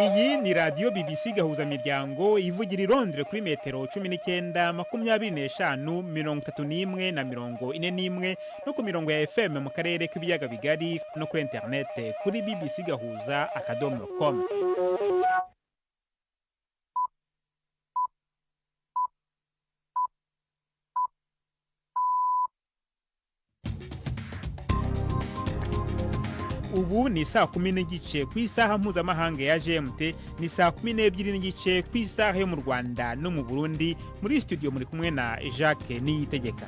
Iyi ni radiyo BBC gahuza miryango ivugira i Londres kuri metero 19 25 31 na 41 no ku mirongo ya FM mu karere k'ibiyaga bigari no kuri internet kuri bbcgahuza.com. Ubu ni saa 10 n'igice ku isaha mpuzamahanga ya GMT, ni saa 12 n'igice ku isaha yo mu Rwanda no mu Burundi. Muri studio muri kumwe na Jacques Niyitegeka.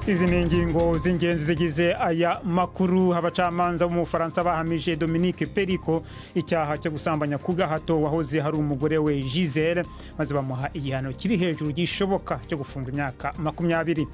Izi ni ingingo z'ingenzi zigize aya makuru. Abacamanza bo mu Faransa bahamije Dominique Perico icyaha cyo gusambanya ku gahato wahoze hari umugore we Giselle, maze bamuha igihano kiri hejuru gishoboka cyo gufunga imyaka 20.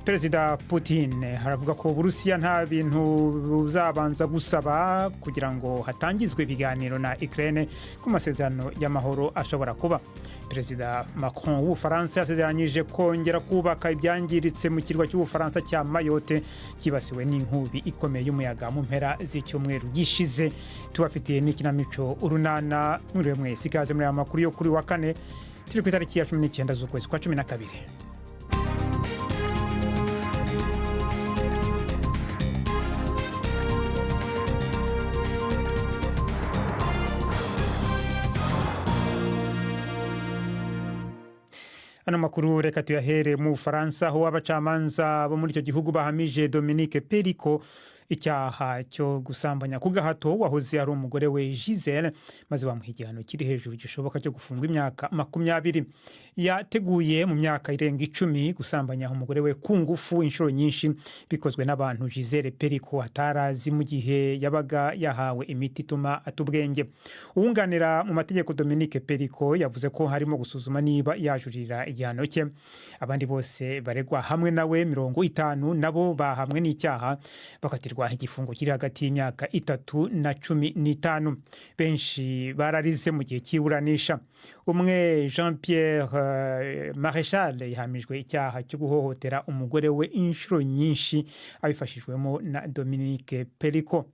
Perezida Putin haravuga ko Burusiya nta bintu buzabanza gusaba kugira ngo hatangizwe ibiganiro na Ukraine ku masezerano y'amahoro ashobora kuba. Perezida Macron w'Ubufaransa yasezeranyije kongera kubaka ibyangiritse mu kirwa cy'Ubufaransa cya Mayotte kibasiwe n'inkubi ikomeye y'umuyaga mu mpera z'icyumweru gishize. Tubafitiye n'ikinamico urunana muri mwese, ikaze muri aya makuru yo kuri wa kane turi ku itariki ya 19 z'ukwezi kwa 12. Ano makuru reka tuyahere mu Faransa, aho abacamanza bo muri icyo gihugu bahamije Dominique Perico icyaha cyo gusambanya ku gahato wahoze ari umugore we Giselle, maze bamuha igihano kiri hejuru gishoboka cyo gufungwa imyaka 20. Yateguye mu myaka irenga 10 gusambanya umugore we ku ngufu inshuro nyinshi, bikozwe n'abantu Giselle Perico atarazi mu gihe yabaga yahawe imiti ituma atubwenge. Uwunganira mu mategeko Dominique Perico yavuze ko harimo gusuzuma niba yajurira igihano cye. Abandi bose baregwa hamwe nawe 50 nabo bahamwe n'icyaha bakatirwa igifungo kiri hagati y'imyaka 3 na 15. Benshi bararize mu gihe cy'iburanisha. Umwe Jean-Pierre Maréchal yahamijwe icyaha cyo guhohotera umugore we inshuro nyinshi abifashijwemo na Dominique Perico.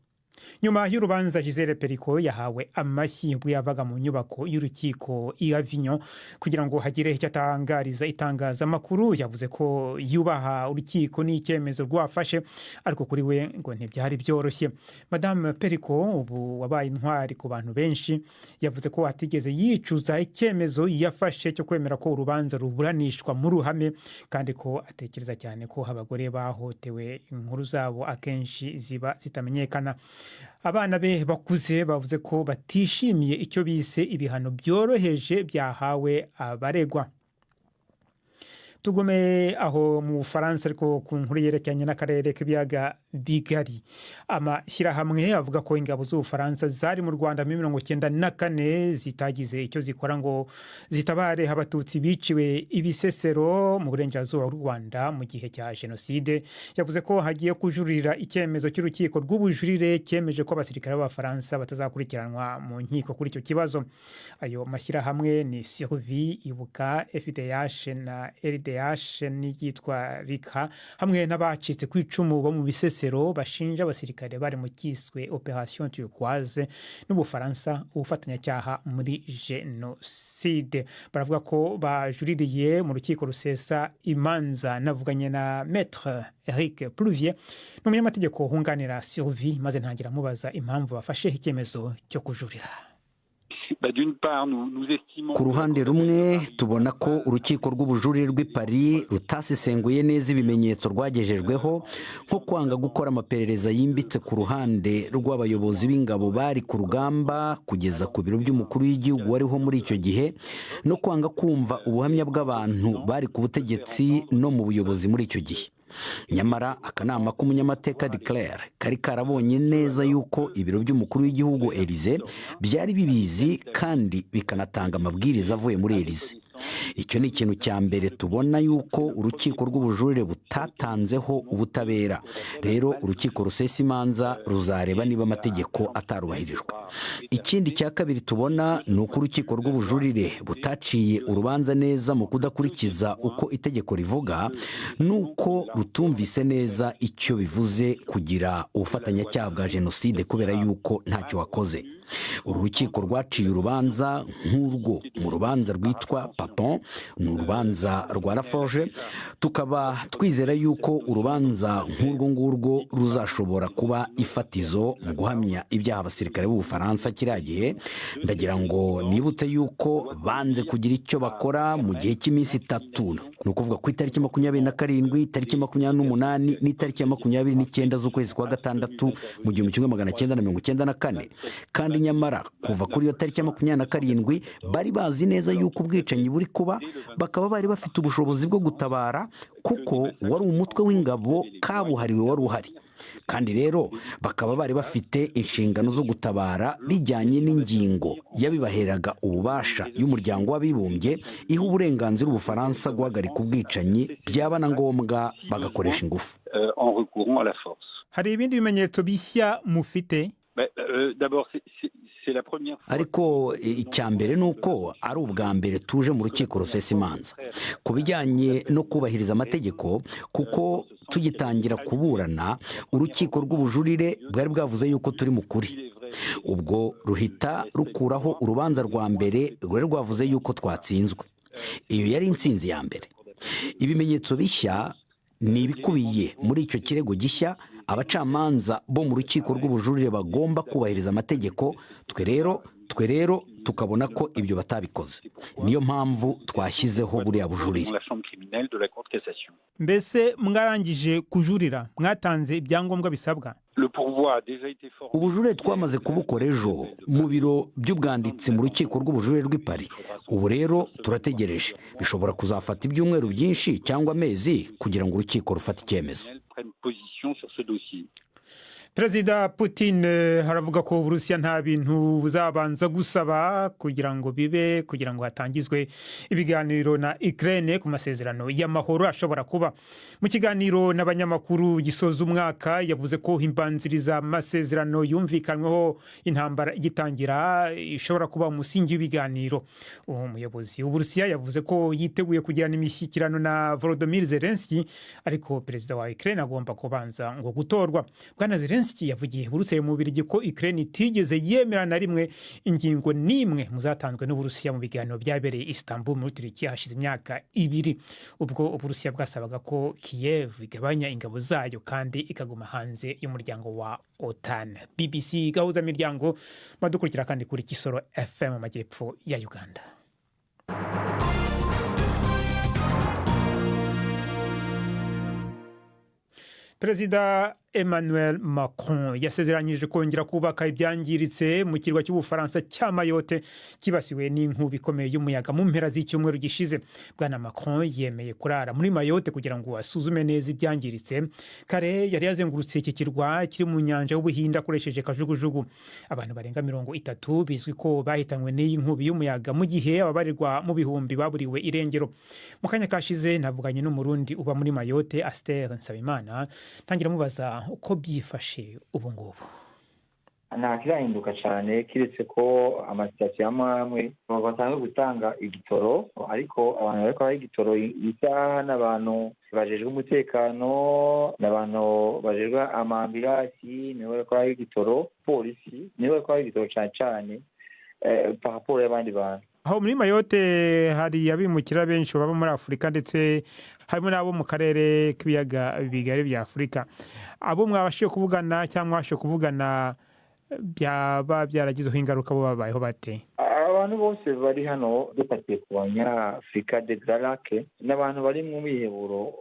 Nyuma y'urubanza, Giselle Perico yahawe amashyi ubwo yavaga mu nyubako y'urukiko i Avignon kugira ngo hagire icyo atangariza itangazamakuru. Yavuze ko yubaha urukiko n'icyemezo rwafashe, ariko kuri we ngo ntibyari byoroshye. Madame Perico ubu wabaye intwari ku bantu benshi, yavuze ko atigeze yicuza icyemezo yafashe cyo kwemera ko urubanza ruburanishwa mu ruhame, kandi ko atekereza cyane ko abagore bahotewe inkuru zabo akenshi ziba zitamenyekana. Abana be bakuze bavuze ko batishimiye icyo bise ibihano byoroheje byahawe abaregwa. Tugume aho mu Faransa, ariko ku nkuru yerekeranye n'akarere k'ibiyaga bigari. Amashyirahamwe avuga ko ingabo z'Ubufaransa zari mu Rwanda muri 1994 zitagize icyo zikora ngo zitabare abatutsi biciwe ibisesero mu burengerazuba bw'u Rwanda mu gihe cya Jenoside. Yavuze ko hagiye kujurira icyemezo cy'urukiko rw'ubujurire cyemeje ko abasirikare b'Abafaransa batazakurikiranwa mu nkiko kuri icyo kibazo. Ayo mashyirahamwe ni Survie, Ibuka, FDH na RDH n'iyitwa Rika, hamwe n'abacitse ku icumu bo mu bisesero bashinja abasirikare bari mu kiswe Operation Turquoise n'Ubufaransa ubufatanyacyaha muri Jenoside. Baravuga ko bajuririye mu rukiko rusesa imanza. Navuganye na Maître Eric Pluvier, n'umunyamategeko wunganira Survie, maze ntangira mubaza impamvu bafashe icyemezo cyo kujurira. Ku ruhande rumwe tubona ko urukiko rw'ubujurire rw'i Paris rutasesenguye neza ibimenyetso rwagejejweho, nko kwanga gukora amaperereza yimbitse ku ruhande rw'abayobozi b'ingabo bari ku rugamba kugeza ku biro by'umukuru w'igihugu wariho muri icyo gihe, no kwanga kumva ubuhamya bw'abantu bari ku butegetsi no mu buyobozi muri icyo gihe. Nyamara akanama k'umunyamateka de Clercq kari karabonye neza yuko ibiro by'umukuru w'igihugu Élysée byari bibizi kandi bikanatanga amabwiriza avuye muri Élysée. Icyo ni ikintu cya mbere tubona yuko urukiko rw'ubujurire butatanzeho ubutabera. Rero urukiko rusesa imanza ruzareba niba amategeko atarubahirijwe. Ikindi cya kabiri tubona ni uko urukiko rw'ubujurire butaciye urubanza neza mu kudakurikiza uko itegeko rivuga, nuko rutumvise neza icyo bivuze kugira ubufatanyacyaha bwa Jenoside kubera yuko ntacyo wakoze. uru rukiko rwaciye urubanza nk'urwo mu rubanza rwitwa Papon, ni urubanza rwa Laforge. Tukaba twizera yuko urubanza nk'urwo ngurwo ruzashobora kuba ifatizo mu guhamya ibyaha abasirikare b'Ubufaransa kiriya gihe. Ndagira ngo nibutse yuko banze kugira icyo bakora mu gihe cy'iminsi 3, ni ukuvuga ku itariki 27, itariki 28 n'itariki ya 29 z'ukwezi kwa gatandatu mu 1994. Kandi nyamara kuva kuri iyo tariki ya 27 bari bazi neza yuko ubwicanyi buri kuba, bakaba bari bafite ubushobozi bwo gutabara kuko wari umutwe w'ingabo kabuhariwe wari uhari. Kandi rero bakaba bari bafite inshingano zo gutabara bijyanye n'ingingo yabibaheraga ububasha y'umuryango w'abibumbye iha uburenganzira Ubufaransa guhagarika ubwicanyi, byaba na ngombwa bagakoresha ingufu. Hari ibindi bimenyetso bishya mufite? Ariko icya mbere ni uko ari ubwa mbere tuje mu rukiko rusesa imanza ku bijyanye no kubahiriza amategeko, kuko tugitangira kuburana urukiko rw'ubujurire bwari bwavuze yuko turi mu kuri. Ubwo ruhita rukuraho urubanza rwa mbere rwari rwavuze yuko twatsinzwe. Iyo yari intsinzi ya mbere. Ibimenyetso bishya ni ibikubiye muri icyo kirego gishya. Abacamanza bo mu rukiko rw'ubujurire bagomba kubahiriza amategeko. Twe rero tukabona ko ibyo batabikoze, niyo mpamvu twashyizeho buriya bujurire. Mbese mwarangije kujurira? Mwatanze ibyangombwa bisabwa? Ubujurire twamaze kubukora ejo mu biro by'ubwanditsi mu rukiko rw'ubujurire rw'i Paris. Ubu rero turategereje. Bishobora kuzafata ibyumweru byinshi cyangwa amezi kugira ngo urukiko rufate icyemezo. Perezida Putin haravuga ko Uburusiya nta bintu buzabanza gusaba kugira ngo hatangizwe ibiganiro na Ukraine ku masezerano y'amahoro ashobora kuba. Mu kiganiro n'abanyamakuru gisoza umwaka yavuze ko imbanziriza amasezerano yumvikanyweho intambara igitangira ishobora kuba umusingi w'ibiganiro. Umuyobozi w'Uburusiya yavuze ko yiteguye kugirana imishyikirano na Volodymyr Zelensky, ariko perezida wa Ukraine agomba kubanza ngo gutorwa. Bwana Zelensky yavugiye Burusiya mu Bubiligi ko Ukraine itigeze yemera na rimwe ingingo n'imwe muzatanzwe n'Uburusiya mu biganiro byabereye Istanbul muri Turkiya hashize imyaka 2. Ubwo Uburusiya bwasabaga ko Kiev igabanya ingabo zayo kandi ikaguma hanze y'umuryango wa OTAN. BBC gahuza miryango madukurikira kandi kuri Kisoro FM mu majyepfo ya Uganda. Perezida Emmanuel Macron yasezeranyije kongera kubaka ibyangiritse mu kirwa cy'Ubufaransa cya Mayotte kibasiwe n'inkubi ikomeye y'umuyaga mu mpera z'icyumweru gishize. Bwana Macron yemeye kurara muri Mayotte kugira ngo asuzume neza ibyangiritse. Kare yari yazengurutse iki kirwa kiri mu nyanja y'Ubuhinde akoresheje kajugujugu. Abantu barenga 30 bizwi ko bahitanywe n'iyi nkubi y'umuyaga, mu gihe ababarirwa mu bihumbi baburiwe irengero. Mu kanya kashize navuganye n'umurundi uba muri Mayotte, Aster Nsabimana, ntangira mubaza uko byifashe ubu ngubu. Nta kirahinduka cyane kiretse ko amasitasiyo amwe batangiye gutanga igitoro, ariko abantu bariko bari igitoro isaha n'abantu bajejwe umutekano, n'abantu bajejwe amambirasi nibo bariko bari igitoro, polisi nibo bariko bari igitoro cyane par rapport y'abandi bantu. Aho muri Mayotte hari abimukira benshi baba muri Afurika ndetse harimo n'abo mu karere k'ibiyaga bigari bya Afurika. Abo mwabashiye kuvugana cyangwa mwabashiye kuvugana byaba byaragizeho ingaruka bo babayeho bate? Abantu bose bari hano dufatiye ku Banyafurika de Grarake n'abantu bari mu miheburo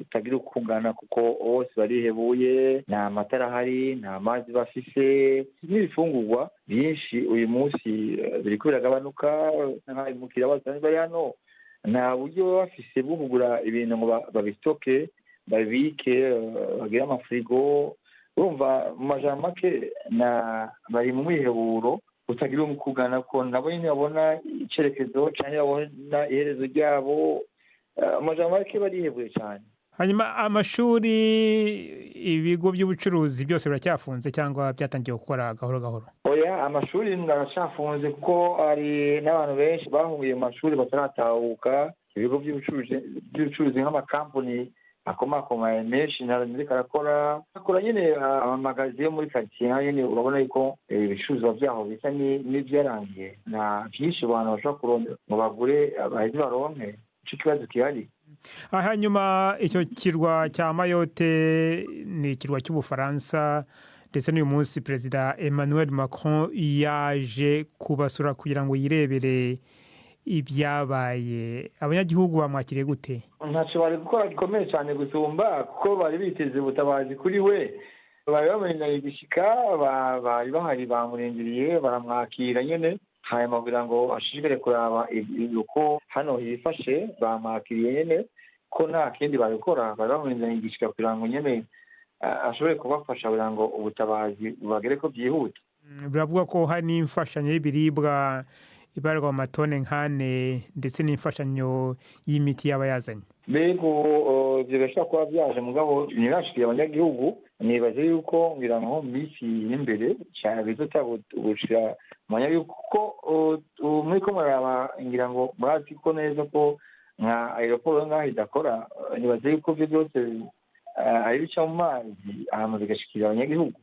utagira ukungana, kuko bose barihebuye, nta matara ahari, nta mazi bafise, n'ibifungurwa byinshi uyu munsi biriko biragabanuka. Nk'abimukira bose bari hano nta buryo bafise bwo kugura ibintu ngo babisitoke babike bagire amafirigo. Urumva mu majambo make bari mu mwiheburo utagira umukugana, ko nabo nyine babona icerekezo cyane, babona iherezo ryabo. Mu majambo make barihebuye cyane. Hanyuma amashuri, ibigo by'ubucuruzi byose biracyafunze cyangwa byatangiye gukora gahoro gahoro? Oya, amashuri aracyafunze kuko hari n'abantu benshi bahungiye mu mashuri bataratahuka. Ibigo by'ubucuruzi nk'amakampani akomakomeye menshi ntariko arakora nyine amamagazi yo muri karitsiye nayo nyine urabona yuko ibicuruzwa vyaho bisa n'ivyarangiye na vyinshi abantu bashobora kurondera ngo bagure baheze baronke. Ico kibazo kihari. hanyuma icyo kirwa cya Mayotte ni ikirwa cy'Ubufaransa ndetse n'uyu munsi Perezida Emmanuel Macron yaje kubasura kugira ngo yirebere ibyabaye. Abanyagihugu bamwakiriye gute? Ntacyo bari gukora gikomeye cyane gusumba kuko bari biteze ubutabazi kuri we, bari bamurindiriye igishika, bari bahari bamurindiriye baramwakira nyine, hanyuma kugira ngo ashishikare kuraba uko hano hifashe bamwakiriye nyine ko nta kindi bari gukora, bari bamurindiriye igishika kugira ngo nyine ashobore kubafasha kugira ngo ubutabazi bubagere ko byihuta. Biravuga ko hari n'imfashanyo y'ibiribwa ibarwa mu matone nk'ane ndetse n'imfashanyo y'imiti yaba yazanye. Mbego ibyo bishobora kuba byaje mugabo ntibashikiye abanyagihugu, nibaze yuko ngira ngo mu minsi y'imbere cyane bizotabushira mu banyagihugu kuko muri ko muraba ngira ngo murazi ko neza ko nka aeroport ngaho idakora, nibaze yuko ibyo byose ari bica mu mazi ahantu bigashikira abanyagihugu.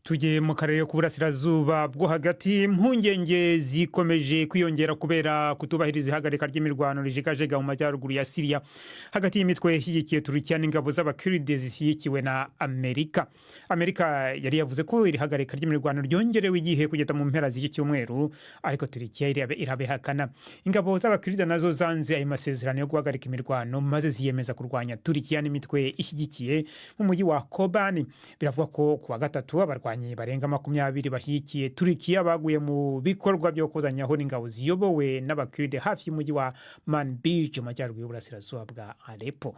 Tujye mu karere k'uburasirazuba bwo hagati, impungenge zikomeje kwiyongera kubera kutubahiriza ihagarika ry'imirwano rijegajega mu majyaruguru ya Syria hagati y'imitwe ishyigikiye Turukiya n'ingabo z'abakurde zishyigikiwe na Amerika. Amerika yari yavuze ko iri hagarika ry'imirwano ryongerewe igihe kugeza mu mpera z'iki cyumweru, ariko Turukiya irabihakana. Ingabo z'abakurde nazo zanze ayo masezerano yo guhagarika imirwano maze ziyemeza kurwanya Turukiya n'imitwe ishyigikiye mu mujyi wa Kobani. Biravuga ko kuwa gatatu abarwanyi barenga 20 bashyigikiye Turukiya baguye mu bikorwa byo kozanyaho n'ingabo ziyobowe n'abakurde hafi y'umujyi wa Manbij mu majyaruguru y'uburasirazuba bwa Aleppo.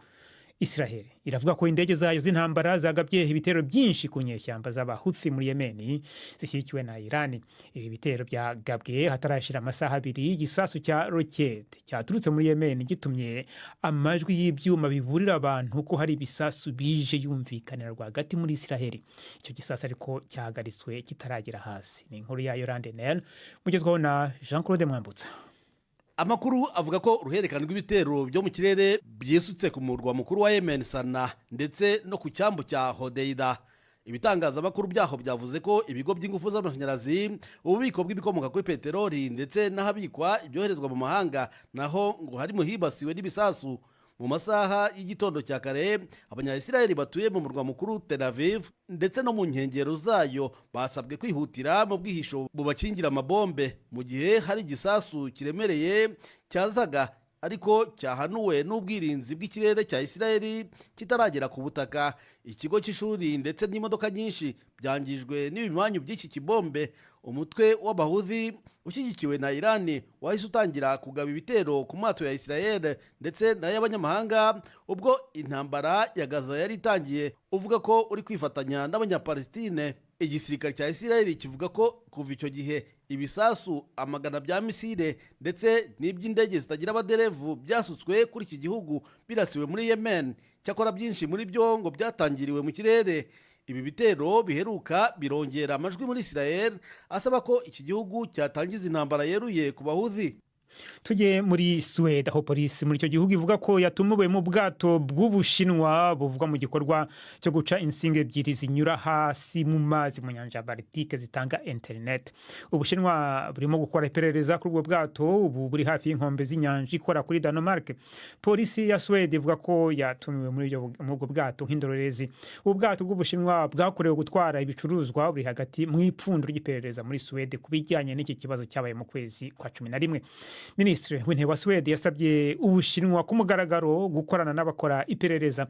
Israel iravuga ko indege zayo z'intambara zagabye ibitero byinshi ku nyeshyamba z'abahuthi muri Yemen zishyigikiwe na Iran. Ibi bitero byagabwe hatarashira amasaha 2 igisasu cya rocket cyaturutse muri Yemen gitumye amajwi y'ibyuma biburira abantu ko hari ibisasu bije yumvikanira rwagati muri Israel. Icyo gisasu ariko cyahagaritswe kitaragera hasi. Ni inkuru ya Yolande Nel mugezwaho na Jean-Claude Mwambutsa. Amakuru avuga ko uruhererekane rw'ibitero byo mu kirere byisutse ku murwa mukuru wa Yemen Sana ndetse no ku cyambu cya Hodeida. Ibitangazamakuru byaho byavuze ko ibigo by'ingufu z'amashanyarazi, ububiko bw'ibikomoka kuri peteroli ndetse n'ahabikwa ibyoherezwa mu mahanga naho ngo harimo hibasiwe n'ibisasu. Mu masaha y'igitondo cya kare abanyayisiraheli batuye mu murwa mukuru Tel Aviv ndetse no mu nkengero zayo basabwe kwihutira mu bwihisho bubakingira amabombe mu gihe hari igisasu kiremereye cyazaga ariko cyahanuwe n'ubwirinzi bw'ikirere cya Isiraheli kitaragera ku butaka. Ikigo cy'ishuri ndetse n'imodoka nyinshi byangijwe n'ibimanyu by'iki kibombe. Umutwe w'abahuthi ushyigikiwe na Iran wahise utangira kugaba ibitero ku mato ya Israel ndetse n'ay'abanyamahanga ubwo intambara ya Gaza yari itangiye, uvuga ko uri kwifatanya n'abanyapalestine. Igisirikare cya Israel kivuga ko kuva icyo gihe ibisasu amagana bya misile ndetse n'iby'indege zitagira abaderevu byasutswe kuri iki gihugu birasiwe muri Yemen. Cyakora byinshi muri byo ngo byatangiriwe mu kirere. Ibi bitero biheruka birongera amajwi muri Israel asaba ko iki gihugu cyatangiza intambara yeruye ku bahuthi. Tujye muri Sweden aho polisi muri icyo gihugu ivuga ko yatumuwe mu bwato bw'Ubushinwa buvugwa mu gikorwa cyo guca insinga ebyiri zinyura hasi mu mazi mu nyanja Baltique zitanga internet. Ubushinwa burimo gukora iperereza kuri ubwo bwato ubu buri hafi y'inkombe z'inyanja ikora kuri Denmark. Polisi ya Sweden ivuga ko yatumiwe muri ubwo bwato nk'indorerezi. Ubu bwato bw'Ubushinwa bwakorewe gutwara ibicuruzwa buri hagati mu ipfundo ry'iperereza muri Sweden kubijyanye n'iki kibazo cyabaye mu kwezi kwa 11. Minisitiri w'intebe wa Sweden yasabye Ubushinwa ku mugaragaro gukorana n'abakora iperereza.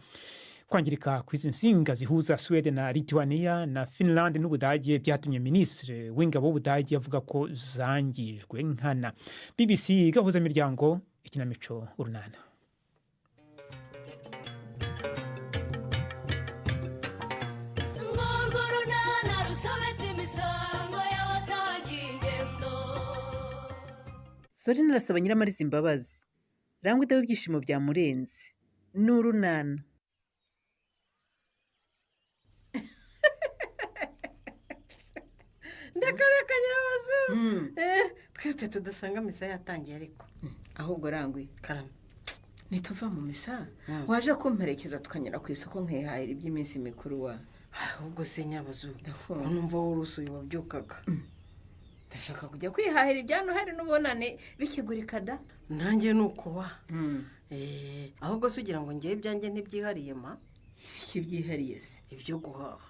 Kwangirika kw'izi nsinga zihuza Sweden na Lithuania na Finland n'Ubudage byatumye Minisitiri w'ingabo w'Ubudage avuga ko zangijwe nkana. BBC gahuza imiryango, ikinamico Urunana. Sorina arasaba Nyiramariza imbabazi. Rangwa idaho ibyishimo byamurenze. Ni Urunana. Ndakareka Nyirabazungu. Twese tudasanga misa yatangiye ariko. Ahubwo Rangwe karame. nituva mu misa waje kumperekeza tukanyura ku isoko nkihahira iby'iminsi mikuru wa ahubwo se nyabazu Ndakumva. ko numva wurusuye wabyukaga ndashaka kujya kwihahira ibya noheli n'ubonane bikigurika da nanjye ni uko wa ahubwo se ugira ngo ngewe ibyanjye ntibyihariye ma ikibyihariye se ibyo guhaha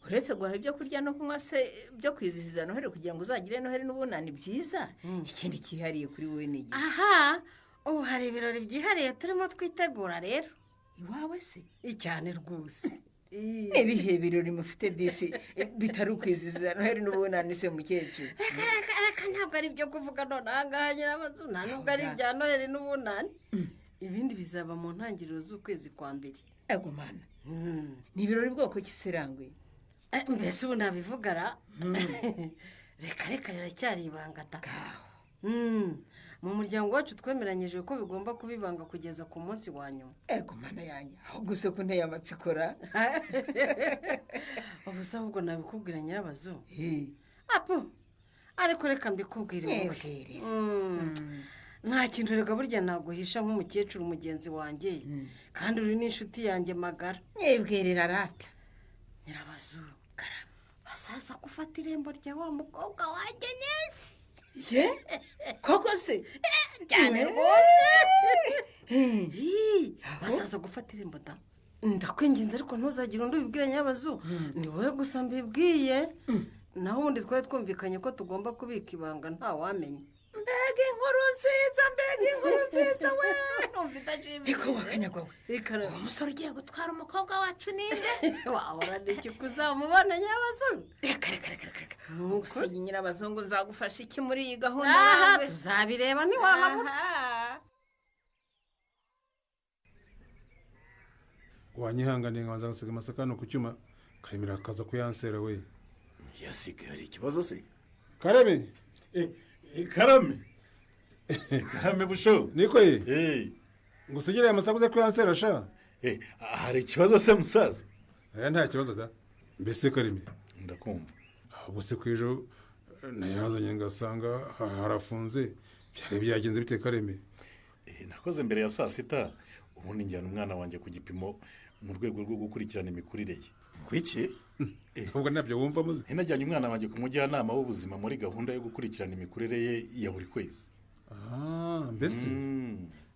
uretse guhaha ibyo kurya no kunywa se byo kwizihiza noheli kugira ngo uzagire noheli n'ubunani byiza ikindi cyihariye kuri wowe ni igihe aha ubu hari ibirori byihariye turimo twitegura rero iwawe se cyane rwose n'ibihe birori mufite disi bitari ukwizihiza noheli n'ubunani se mukecuru reka ntabwo ari ibyo kuvuga none aha ngaha nyirabazu nta nubwo ari ibya noheli n'ubunani ibindi bizaba mu ntangiriro z'ukwezi kwa mbere ego mana ni ibirori bwoko kisirangwe mbese ubu nabivugara reka riracyari ibanga da mu muryango wacu twemeranyije ko bigomba kuba ibanga kugeza ku munsi wa nyuma ego mana yanjye ahubwo se ko nteye amatsikora ubu se ahubwo nabikubwira nyirabazu apo ariko reka mbikubwire wowe nta kintu reka burya naguhisha nk'umukecuru mugenzi wanjye kandi uri n'inshuti yanjye magara nyibwirira rata nyirabazu bazaza gufata irembo rya wa mukobwa wanjye nyesi ye koko se cyane rwose bazaza gufata irembo da ndakwinginze ariko ntuzagire undi ubibwire nyabazu ni wowe gusa mbibwiye naho ubundi twari twumvikanye ko tugomba kubika ibanga ntawamenya mbega inkuru nziza we numva idashimishije niko wakanyagwa we uwo musore ugiye gutwara umukobwa wacu ninde wahora n'iki kuzamubona nyabazu reka ubwo se nyirabazungu nzagufasha iki muri iyi gahunda aha yawe tuzabireba ntiwahabura wanyihanganiye nkabanza gusiga amasaka hano ku cyuma karemera akaza kuyansera we yasigaye hari ikibazo se kareme karame karame busho niko ye ngo usigire amasaka uze kuyansera sha hari ikibazo se musaza nta kibazo da mbese kareme ndakumva ahubwo se ku ejo nayazanye ngasanga harafunze byari byagenze bite kareme nakoze mbere ya saa sita ubundi njyana umwana wanjye ku gipimo mu rwego rwo gukurikirana imikurire ye kwiki ahubwo nabyo wumva muze najyanye umwana wanjye ku mujyanama w'ubuzima muri gahunda yo gukurikirana imikurire ye ya buri kwezi mbese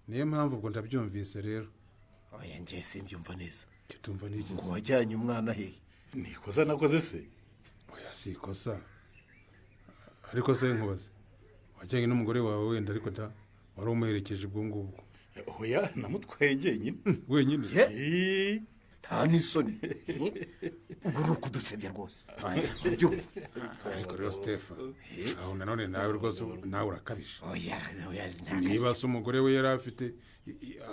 niyo mpamvu ubwo ndabyumvise rero oya njye simbyumva neza kitumva n'iki ngo wajyanye umwana hehe ni ikosa nakoze se oya si ikosa ariko se nkubaze wajyanye n'umugore wawe wenda ariko da wari umuherekeje ubwo ngubwo oya namutwaye njyenyine wenyine nta n'isoni ubwo ni ukudusebya rwose ariko rero Stefa aho nanone nawe rwose nawe urakabije niba se umugore we yari afite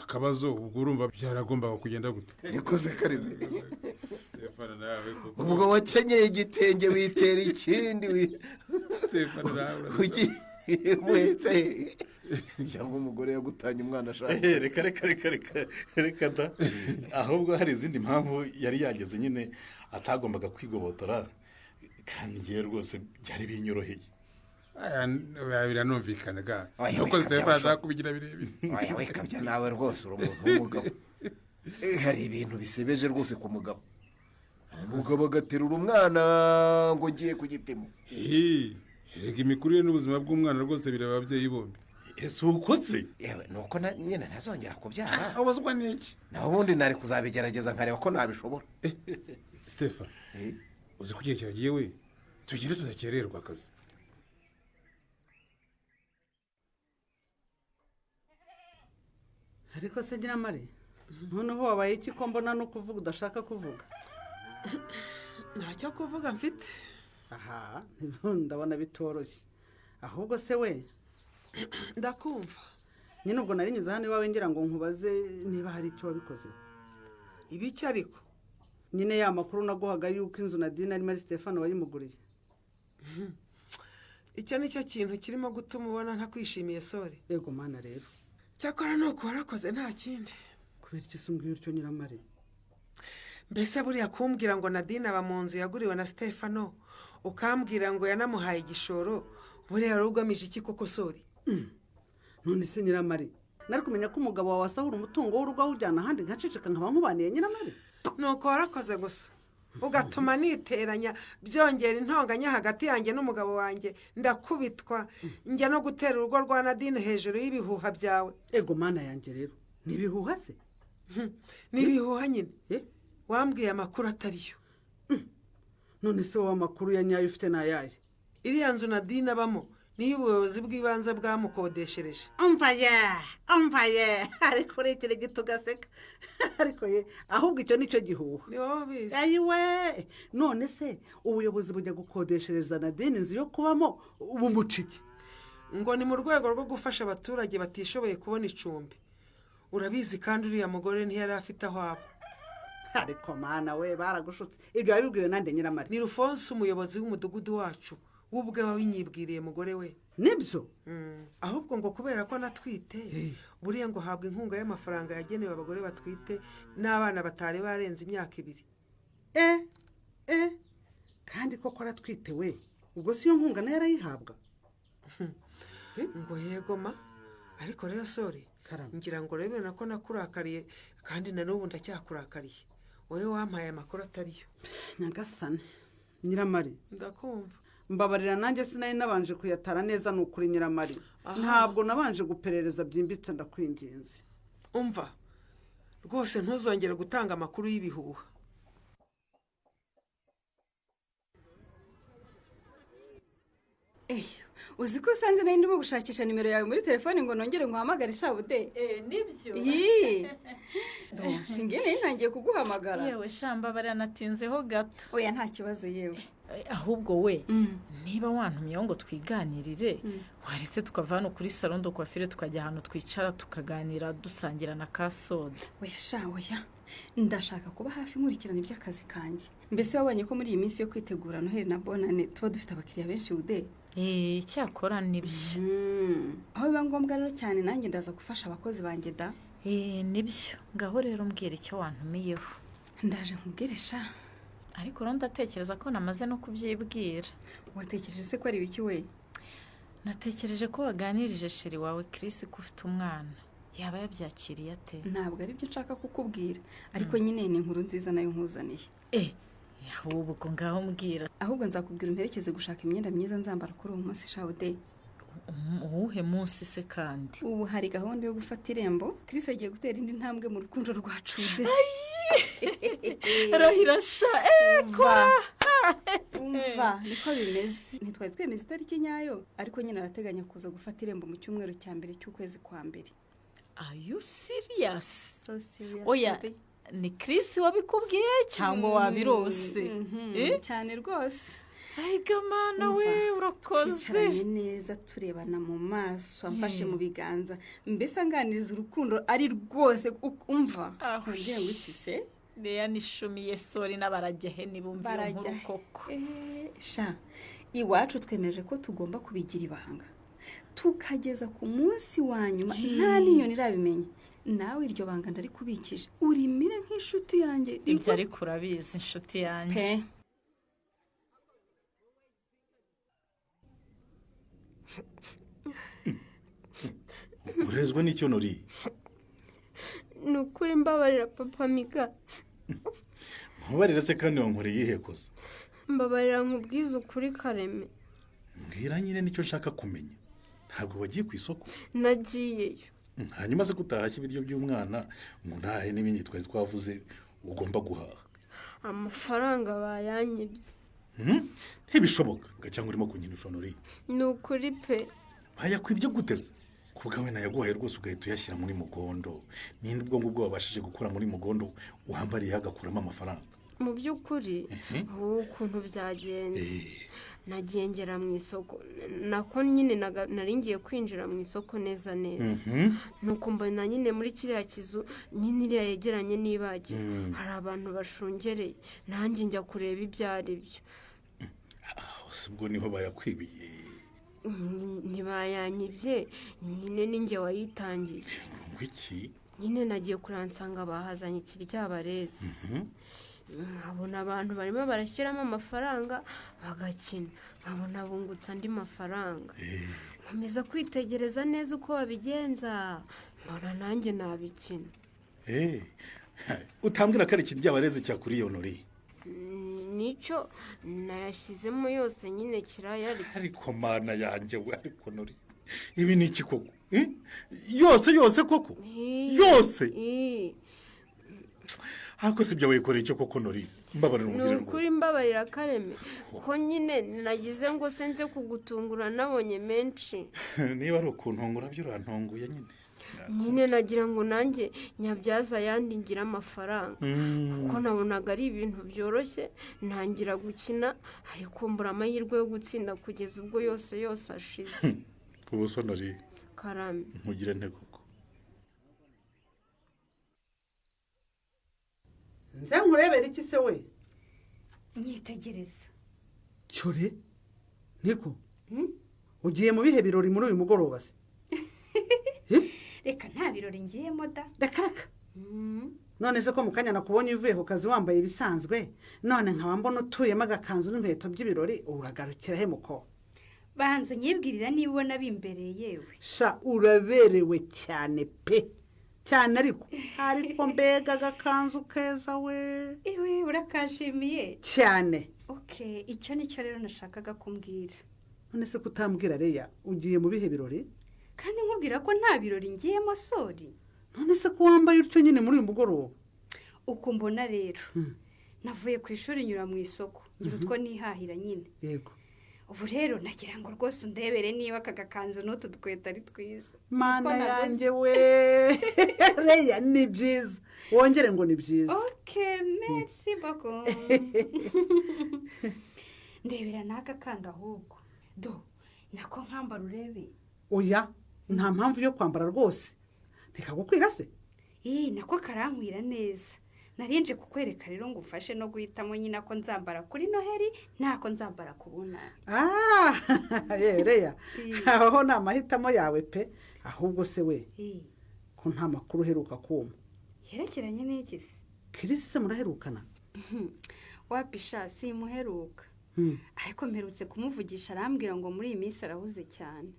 akabazo ubwo urumva byaragombaga kugenda gute nikoze karime ubwo wakenyeye igitenge witera ikindi Stefano nawe muhetse cyangwa umugore yagutanye umwana ashaka reka da ahubwo hari izindi mpamvu yari yageze nyine atagombaga kwigobotora kandi ngiye rwose byari binyoroheye biranumvikana ga nuko Stefano ashaka kubigira birebire oya wekabya nawe rwose uri umuntu w'umugabo hari ibintu bisebeje rwose ku mugabo umugabo agaterura umwana ngo ngiye ku gipimo reka imikurire n'ubuzima bw'umwana rwose bireba ababyeyi bombi ese uko se yewe nuko nyine ntazongera kubyara abazwa n'iki naho ubundi nari kuzabigerageza nkareba ko nabishobora Stefano uzi ko igihe cyagiye we tugire tudakererwa akazi ariko se nyiramare noneho wabaye iki ko mbona no kuvuga udashaka kuvuga ntacyo kuvuga mfite aha ndabona bitoroshye ahubwo se we ndakumva nyine ubwo nari nyuze hano iwawe ngira ngo nkubaze niba hari icyo wabikoze ibiki ariko nyine ya makuru naguhaga yuko inzu Nadine arimo ari Stefano wayimuguriye icyo nicyo kintu kirimo gutuma ubona ntakwishimiye sore yego mana rero cyakora nuko warakoze nta kindi kubera iki se umbwira utyo nyiramare mbese buriya kumbwira ngo Nadine aba mu nzu yaguriwe na Stefano ukambwira ngo yanamuhaye igishoro buriya wari ugamije iki koko sore none se nyiramare nari kumenya ko umugabo wawe asahura umutungo w'urugo awujyana ahandi nkaceceka nkaba nkubaniye nyiramare. nuko warakoze gusa ugatuma niteranya byongera intonganya hagati yanjye n'umugabo wanjye ndakubitwa njya no gutera urugo rwa Nadine hejuru y'ibihuha byawe. Ego mana yanjye rero n'ibihuha se? n'ibihuha nyine wambwiye amakuru atariyo. None se wowe amakuru ya nyayo ufite n'ayahe? iriya nzu Nadine abamo niyo ubuyobozi bw'ibanze bwamukodeshereje. umvaye ariko urekere gito ugaseka ariko ye ahubwo icyo nicyo gihuha. ni wowe ubizi. ayiwe none se ubuyobozi bujya gukodeshereza Nadine inzu yo kubamo bumuciki? ngo ni mu rwego rwo gufasha abaturage batishoboye kubona icumbi. urabizi kandi uriya mugore ntiyari afite aho aba. ariko mana we baragushutse. ibyo wabibwiwe nande nyiramare? ni Rufonse umuyobozi w'umudugudu wacu ubwe wabinyibwiriye mugore we. nibyo? ahubwo ngo kubera ko natwite buriya ngo habwa inkunga y'amafaranga yagenewe abagore batwite n'abana batari barenze imyaka 2. kandi koko aratwite we ubwo si yo nkunga nayo arayihabwa? ngo yegoma ariko rero sori ngira ngo rebe nako nakurakariye kandi na n'ubu ndacyakurakariye wowe wampaye amakuru atariyo. nyagasane nyiramare ndakumva. mbabarira nanjye sinari nabanje kuyatara neza n'ukuri nyiramare. ntabwo nabanje guperereza byimbitse ndakwinginze. umva rwose ntuzongere gutanga amakuru y'ibihuha. uzi ko usanze nari ndimo gushakisha nimero yawe muri telefone ngo nongere nguhamagare Shabude. nibyo singiye nari ntangiye kuguhamagara. yewe shamba baranatinzeho gato. oya nta kibazo yewe. ahubwo we niba wantumyeho ngo twiganirire waretse tukava hano kuri salon de coiffure tukajya ahantu twicara tukaganira dusangira na kasoda. oya sha oya ndashaka kuba hafi nkurikirana iby'akazi kanjye. mbese wabonye ko muri iyi minsi yo kwitegura Noheli na Bonane tuba dufite abakiriya benshi Bude? cyakora nibyo. aho biba ngombwa rero cyane nanjye ndaza gufasha abakozi banjye da. nibyo ngaho rero mbwira icyo wantumiyeho. ndaje nkubwire sha. ariko rero ndatekereza ko namaze no kubyibwira. watekereje se ko ari ibiki we? natekereje ko waganirije sheri wawe Chris ko ufite umwana yaba yabyakiriye ate. ntabwo ari byo nshaka kukubwira ariko nyine ni inkuru nziza nayo nkuzaniye. ahubwo ngaho mbwira. ahubwo nzakubwira umperekeze gushaka imyenda myiza nzambara kuri uwo munsi Shabude. uwuhe munsi se kandi? ubu hari gahunda yo gufata irembo. Chris agiye gutera indi ntambwe mu rukundo rwacu Bude. rahirasha umva niko bimeze. ntitwari twemeza itariki nyayo ariko nyine arateganya kuza gufata irembo mu cyumweru cya mbere cy'ukwezi kwa mbere. Are you serious? So serious. oya ni Chris wabikubwiye cyangwa wabirose? cyane rwose. ayiga mana we urakoze. twicaranye neza turebana mu maso amfashe mu biganza mbese anganiriza urukundo ari rwose umva. ngiye wiki se Leya nishumiye sori n'abaragehe nibumvira nkuru koko. sha iwacu twemeje ko tugomba kubigira ibanga tukageza ku munsi wa nyuma nta n'inyoni irabimenya. nawe iryo banga ndari kubikije urimire nk'inshuti yanjye. ibyo ariko urabizi inshuti yanjye. urezwa n'icyo nuri? ni ukuri mbabarira papa Miga. nkubarira se kandi wankoreye iyihe kosa? mbabarira nkubwize ukuri Kareme. mbwira nyine nicyo nshaka kumenya. ntabwo wagiye ku isoko? nagiyeyo. hanyuma se kutahashya ibiryo by'umwana ngo ntahe n'ibindi twari twavuze ugomba guhaha. amafaranga bayanyibye. ntibishoboka cyangwa urimo kunyinisha nuri? ni ukuri pe. bayakwibye guteze kubwawe nayaguhaye rwose ugahita uyashyira muri mugondo. ninde ubwo wabashije gukura muri mugondo wambariye agakuramo amafaranga? mu by'ukuri wowe ukuntu byagenze nagiye ngera mu isoko nako nyine naringiye kwinjira mu isoko neza nuko mbona nyine muri kiriya kizu nyine iriya yegeranye n'ibagiro hari abantu bashungereye nanjye njya kureba ibyo ari byo. ubwo niho bayakwibiye? ntibayanyibye nyine ninjye wayitangiye. ngo iki? nyine nagiye kuransanga bahazanye ikiryabarezi nkabona abantu barimo barashyiramo amafaranga bagakina nkabona bungutse andi mafaranga nkomeza kwitegereza neza uko babigenza mbona nanjye nabikina. utambwira ko ari ikintu by'abarezi cyakuriye honori. nicyo nayashyizemo yose nyine kirayari. ariko mana yanjye we ariko honori ibi ni iki koko yose koko yose ariko si byo wikoreye icyo koko honori mbabarira ni ukuri mbabarira Kareme ko nyine nagize ngo senze kugutungura nabonye menshi. niba ari ukuntungura byo urantunguye nyine nagira ngo nanjye nyabyaza ayandi ngira amafaranga kuko nabonaga ari ibintu byoroshye ntangira gukina ariko mbura amahirwe yo gutsinda kugeza ubwo yose ashize. ubu sonori Karame nkugire nte koko. nze nkurebera iki se we? nyitegereza cyore niko ugiye mu bihe birori muri uyu mugoroba se? reka nta birori ngiyemo da. reka none se ko mu kanya nakubonye uvuye ku kazi wambaye ibisanzwe none nkaba mbona utuyemo agakanzu n'inkweto by'ibirori uragarukira he muko? banza unyibwirira niba ubona bimbereye yewe. sha uraberewe cyane pe cyane ariko mbega agakanzu keza we. iwe urakashimiye cyane. icyo nicyo rero nashakaga kumbwira. none se kutambwira Reya ugiye mu bihe birori? kandi nkubwira ko nta birori ngiyemo sori. none se ko wambaye utyo nyine muri uyu mugoroba? uko mbona rero navuye ku ishuri nyura mu isoko ngira utwo nihahira nyine. yego. ubu rero nagira ngo rwose undebere niba aka gakanzu n'utu dukweto ari twiza. mana yanjye we Reya ni byiza wongere ngo ni byiza. merci beaucoup. ndebera n'aka kandi ahubwo do nako nkambara urebe. oya nta mpamvu yo kwambara rwose reka gukwira se. nako karankwira neza narinje kukwereka rero ngo ufashe no guhitamo nyine ko nzambara kuri noheri ntako nzambara ku bunani. Reya aho ni amahitamo yawe pe ahubwo se we ko nta makuru uheruka kuma. yerekeranye n'iki se? Kirisi se muraherukana? wapisha simuheruka ariko mperutse kumuvugisha arambwira ngo muri iyi minsi arahuze cyane.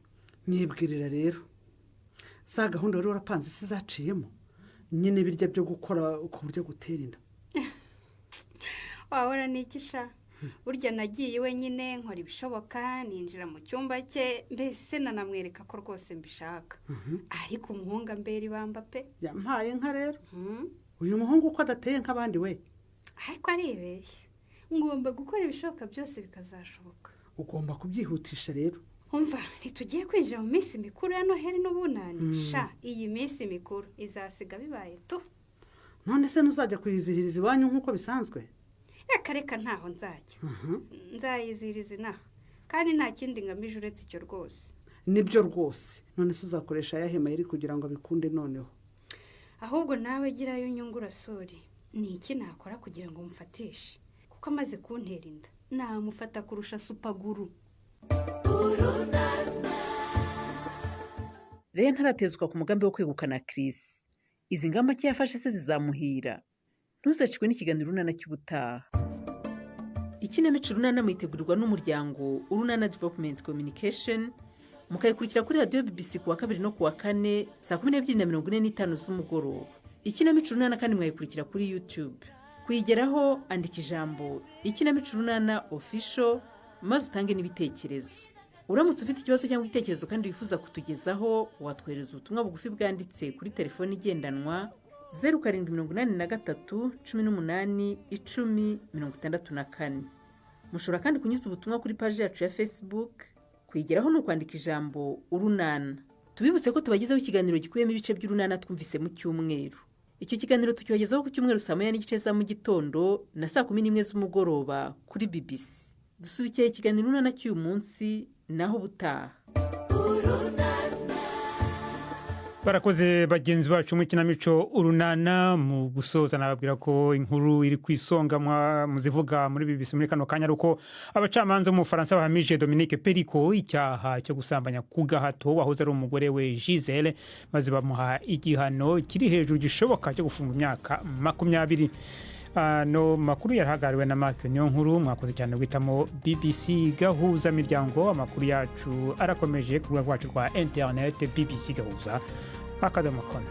nibwirira rero za gahunda wari warapanze se zaciyemo nyine birya byo gukora ku buryo gutera inda. wahora n'ikisha burya nagiye iwe nyine nkora ibishoboka ninjira mu cyumba cye mbese nanamwereka ko rwose mbishaka ariko umuhungu ambera ibamba pe. yampaye nka rero uyu muhungu uko adateye nk'abandi we. ariko aribeshya ngomba gukora ibishoboka byose bikazashoboka. ugomba kubyihutisha rero. umva ntitugiye kwinjira mu minsi mikuru ya noheri n'ubunani iyi minsi mikuru izasiga bibaye tu. none se ntuzajya kuyizihiriza iwanyu nk'uko bisanzwe? reka ntaho nzajya nzayizihiriza inaha kandi nta kindi ngamije uretse icyo rwose. nibyo rwose. none se uzakoresha ayahe mayeri kugira ngo abikunde noneho? ahubwo nawe girayo unyungura sori ni iki nakora kugira ngo mfatishe kuko amaze kuntera inda namufata kurusha supaguru. rero ntaratezwa ku mugambi wo kwegukana Chris. izi ngamba nshya yafashe se zizamuhira? ntuzacikwe n'ikiganiro urunana cy'ubutaha. ikinamico urunana mwitegurirwa n'umuryango urunana development communication mukayikurikira kuri radiyo BBC ku wa kabiri no ku wa kane saa 12:45 z'umugoroba. ikinamico urunana kandi mwayikurikira kuri YouTube. kuyigeraho andika ijambo ikinamico urunana official maze utange n'ibitekerezo. uramutse ufite ikibazo cyangwa igitekerezo kandi wifuza kutugezaho watwohereza ubutumwa bugufi bwanditse kuri telefoni igendanwa 0783181064. mushobora kandi kunyuza ubutumwa kuri paji yacu ya Facebook. kuyigeraho ni ukwandika ijambo urunana. tubibutse ko tubagezaho ikiganiro gikubiyemo ibice by'urunana twumvise mu cyumweru. icyo kiganiro tukibagezaho ku cyumweru saa 9:30 za mu gitondo na saa 11 z'umugoroba kuri BBC. dusubikiye ikiganiro urunana cy'uyu munsi naho butaha. barakoze bagenzi bacu mu kinamico urunana. mu gusoza nababwira ko inkuru iri ku isonga muzivuga muri BBC muri kano kanya uko abacamanza mu Faransa bahamije Dominique Periko icyaha cyo gusambanya ku gahato wahoze ari umugore we Giselle maze bamuha igihano kiri hejuru gishoboka cyo gufunga imyaka 20. no makuru yarahagariwe na Mark Nyonkuru. Mwakoze cyane guhitamo BBC Gahuza Miryango. Amakuru yacu arakomeje ku rubuga rwacu rwa internet bbc gahuza.com.